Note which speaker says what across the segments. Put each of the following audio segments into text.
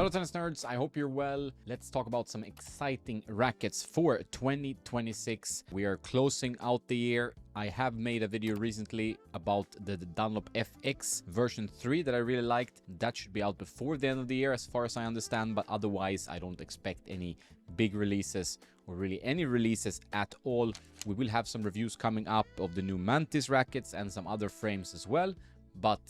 Speaker 1: Fellow tennis nerds, I hope you're well. Let's talk about some exciting rackets for 2026. We are closing out the year. I have made a video recently about the Dunlop FX version 3 that I really liked. That should be out before the end of the year as far as I understand, but otherwise I don't expect any big releases or really any releases at all. We will have some reviews coming up of the new Mantis rackets and some other frames as well. But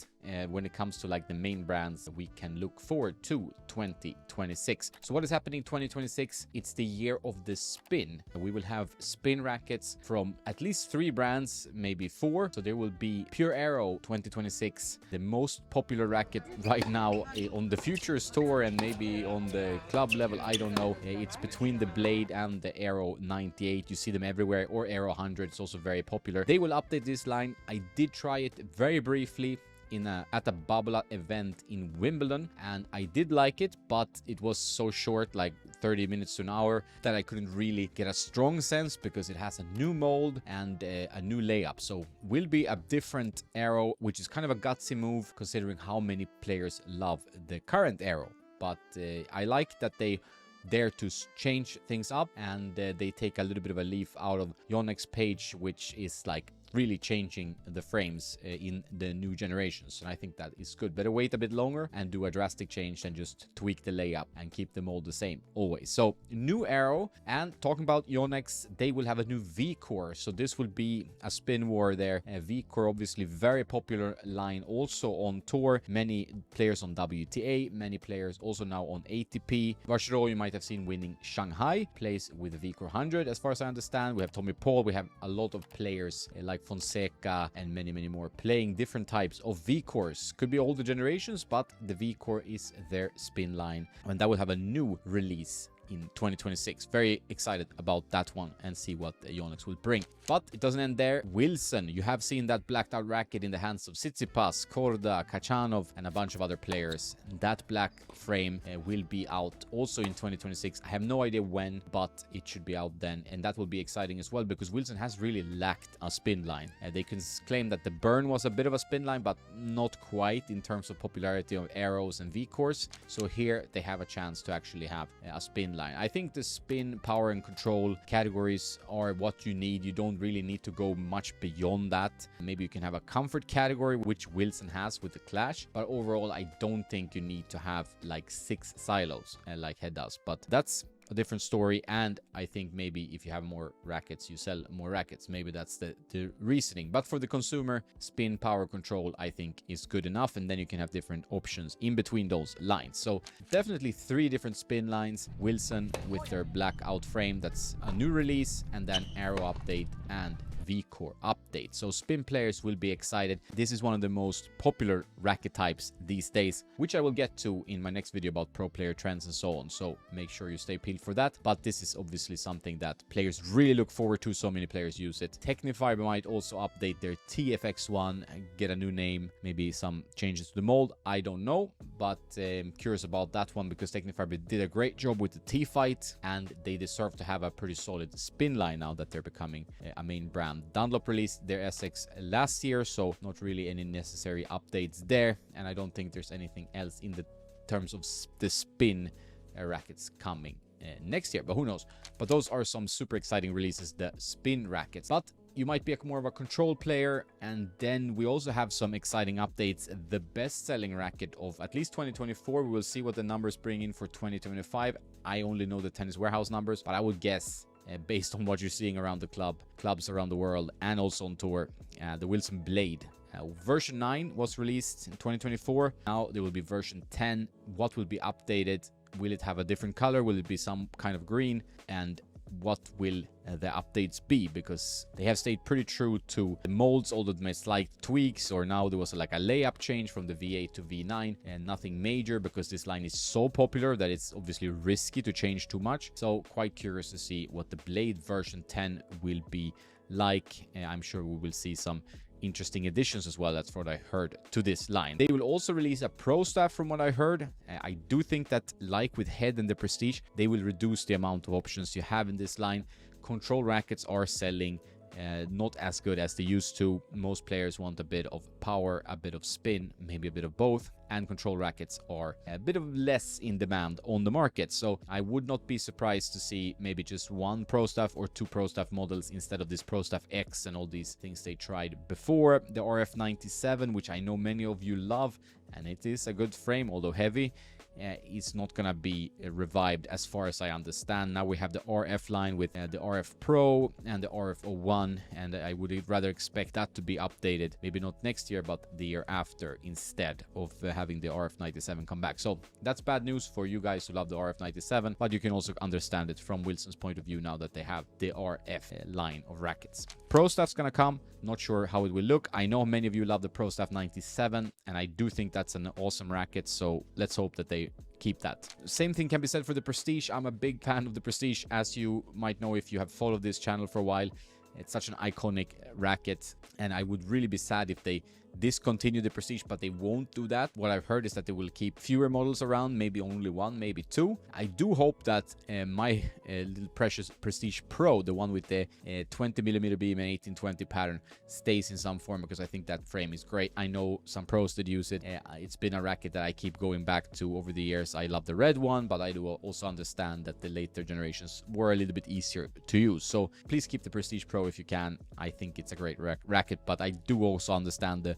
Speaker 1: when it comes to like the main brands, we can look forward to 2026. So what is happening in 2026? It's the year of the spin. We will have spin rackets from at least 3 brands, maybe 4. So there will be Pure Aero 2026, the most popular racket right now on the Futures Tour and maybe on the club level. I don't know. It's between the Blade and the Aero 98. You see them everywhere, or Aero 100. It's also very popular. They will update this line. I did try it very briefly at a Babolat event in Wimbledon, and I did like it, but it was so short, like 30 minutes to an hour, that I couldn't really get a strong sense because it has a new mold and a new layup. So will be a different Aero, which is kind of a gutsy move considering how many players love the current Aero. But I like that they dare to change things up, and they take a little bit of a leaf out of Yonex page, which is like really changing the frames in the new generations, and I think that is good. Better wait a bit longer and do a drastic change than just tweak the layup and keep the mold the same always. So new Aero, and talking about Yonex, they will have a new V-Core, so this will be a spin war there. V-Core obviously very popular line also on tour, many players on WTA, many players also now on ATP. Vachereau you might have seen winning Shanghai, plays with the V-Core 100 as far as I understand. We have Tommy Paul, we have a lot of players like Fonseca and many more playing different types of V-Cores. Could be older generations, but the V-Core is their spin line, and that will have a new release in 2026. Very excited about that one and see what Yonex will bring. But it doesn't end there. Wilson, you have seen that blacked out racket in the hands of Tsitsipas, Korda, Kachanov, and a bunch of other players. That black frame will be out also in 2026. I have no idea when, but it should be out then, and that will be exciting as well because Wilson has really lacked a spin line. They can claim that the Burn was a bit of a spin line, but not quite in terms of popularity of Aeros and V-Cores. So here they have a chance to actually have a spin line. I think the spin, power, and control categories are what you need. You don't really need to go much beyond that. Maybe you can have a comfort category, which Wilson has with the Clash, but overall I don't think you need to have like 6 silos like Head does. But that's a different story, and I think maybe if you have more rackets, you sell more rackets. Maybe that's the reasoning. But for the consumer, spin, power, control, I think is good enough, and then you can have different options in between those lines. So definitely 3 different spin lines. Wilson with their blackout frame, that's a new release, and then Aero update and V-Core update. So spin players will be excited. This is one of the most popular racket types these days, which I will get to in my next video about pro player trends and so on. So make sure you stay peeled for that. But this is obviously something that players really look forward to. So many players use it. Technifiber might also update their TFX1, get a new name, maybe some changes to the mold. I don't know, but I'm curious about that one because Technifiber did a great job with the T-Fight, and they deserve to have a pretty solid spin line now that they're becoming a main brand. Dunlop released their SX last year, so not really any necessary updates there, and I don't think there's anything else in the terms of the spin rackets coming next year, but who knows. But those are some super exciting releases, the spin rackets. But you might be more of a control player, and then we also have some exciting updates. The best-selling racket of at least 2024, we will see what the numbers bring in for 2025. I only know the Tennis Warehouse numbers, but I would guess based on what you're seeing around the clubs around the world and also on tour, the Wilson Blade. Version 9 was released in 2024. Now there will be version 10. What will be updated? Will it have a different color? Will it be some kind of green? And what will the updates be? Because they have stayed pretty true to the molds, although they made slight tweaks, or now there was like a layup change from the V8 to V9, and nothing major because this line is so popular that it's obviously risky to change too much. So quite curious to see what the Blade version 10 will be like. I'm sure we will see some interesting additions as well. That's what I heard to this line. They will also release a pro staff from what I heard. I do think that, like with Head and the Prestige, they will reduce the amount of options you have in this line. Control rackets are selling not as good as they used to. Most players want a bit of power, a bit of spin, maybe a bit of both, and control rackets are a bit of less in demand on the market. So I would not be surprised to see maybe just one Pro Staff or two Pro Staff models instead of this Pro Staff X and all these things they tried before. The RF97, which I know many of you love, and it is a good frame, although heavy, it's not gonna be revived as far as I understand. Now we have the RF line with the RF Pro and the RF01, and I would rather expect that to be updated, maybe not next year but the year after, instead of having the RF97 come back. So that's bad news for you guys who love the RF97, but you can also understand it from Wilson's point of view now that they have the RF line of rackets. Pro Staff's gonna come, not sure how it will look. I know many of you love the Pro Staff 97, and I do think that's an awesome racket, so let's hope that they keep that. Same thing can be said for the Prestige. I'm a big fan of the Prestige, as you might know if you have followed this channel for a while. It's such an iconic racket, and I would really be sad if they discontinue the Prestige, but they won't do that. What I've heard is that they will keep fewer models around, maybe only one, maybe two. I do hope that my little precious Prestige Pro, the one with the 20mm beam and 1820 pattern, stays in some form, because I think that frame is great. I know some pros that use it. It's been a racket that I keep going back to over the years. I love the red one, but I do also understand that the later generations were a little bit easier to use. So please keep the Prestige Pro if you can. I think it's a great racket, but I do also understand the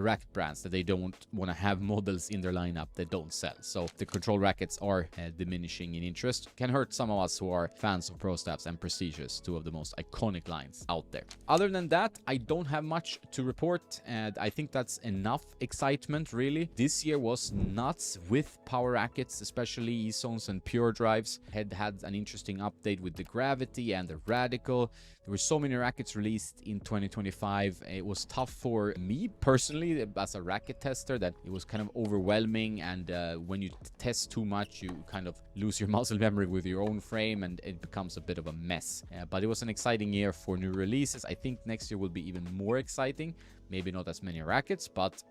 Speaker 1: racket brands that they don't want to have models in their lineup that don't sell. So the control rackets are diminishing in interest. Can hurt some of us who are fans of Pro Staffs and Prestiges, two of the most iconic lines out there. Other than that, I don't have much to report, and I think that's enough excitement, really. This year was nuts with power rackets, especially E-zones and pure drives. Had an interesting update with the Gravity and the Radical. There were so many rackets released in 2025. It was tough for me personally as a racket tester, that it was kind of overwhelming, and when you test too much, you kind of lose your muscle memory with your own frame, and it becomes a bit of a mess. But it was an exciting year for new releases. I think next year will be even more exciting. Maybe not as many rackets, but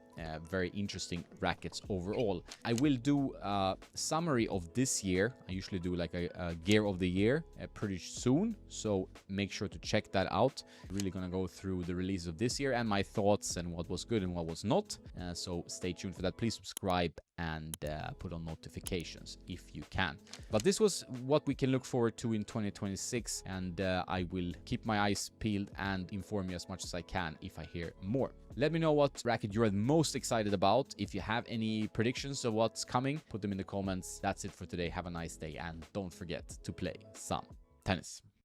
Speaker 1: very interesting rackets overall. I will do a summary of this year. I usually do like a gear of the year pretty soon, so make sure to check that out. Really gonna go through the release of this year and my thoughts and what was good and what was not, so stay tuned for that. Please subscribe and put on notifications if you can. But this was what we can look forward to in 2026, and I will keep my eyes peeled and inform you as much as I can if I hear more. Let me know what racket you're most excited about. If you have any predictions of what's coming, put them in the comments. That's it for today. Have a nice day, and don't forget to play some tennis.